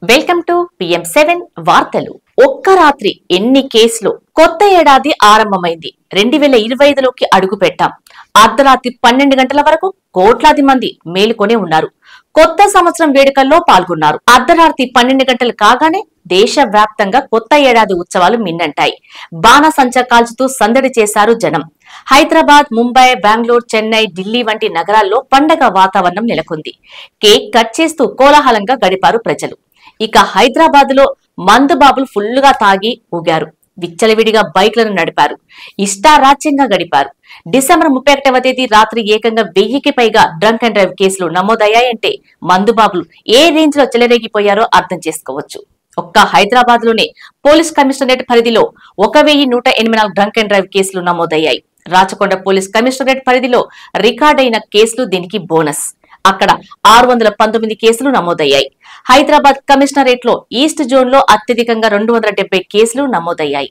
Welcome to PM7 వార్తలు. ఒక్క రాత్రి ఎన్ని కేసులు? కొత్త ఏడాది ఆరంభమైంది. 2025లోకి అడుగు పెట్టాం. అర్ధరాత్రి 12 గంటల వరకు కోట్లాది మంది మేలుకొనే ఉన్నారు. కొత్త సంవత్సరం వేడుకల్లో పాల్గొన్నారు. అర్ధరాత్రి 12 గంటలు కాగానే దేశవ్యాప్తంగా కొత్త ఏడాది ఉత్సవాలు మిన్నంటాయి. బాణసంచా కాల్చుతూ సందడి చేశారు జనం. హైదరాబాద్, ముంబై, బెంగళూరు, చెన్నై, ఢిల్లీ వంటి నగరాల్లో పండగ వాతావరణం నెలకొంది. కేక్ కట్ చేస్తూ కోలాహలంగా గడిపారు ప్రజలు. ఇక హైదరాబాద్ లో మందుబాబులు ఫుల్లుగా తాగి ఊగారు. విచ్చలవిడిగా బైక్లను నడిపారు. ఇష్టారాజ్యంగా గడిపారు. డిసెంబర్ 31వ తేదీ రాత్రి ఏకంగా 1000కి పైగా డ్రంక్ అండ్ డ్రైవ్ కేసులు నమోదయ్యాయంటే మందుబాబులు ఏ రేంజ్ లో చెలరేగిపోయారో అర్థం చేసుకోవచ్చు. ఒక్క హైదరాబాద్ లోనే పోలీస్ కమిషనరేట్ పరిధిలో 1184 డ్రంక్ అండ్ డ్రైవ్ కేసులు నమోదయ్యాయి. రాచకొండ పోలీస్ కమిషనరేట్ పరిధిలో రికార్డైన కేసులు దీనికి బోనస్. అక్కడ 619 కేసులు నమోదయ్యాయి. హైదరాబాద్ కమిషనరేట్ లో ఈస్ట్ జోన్ లో అత్యధికంగా 270 కేసులు నమోదయ్యాయి.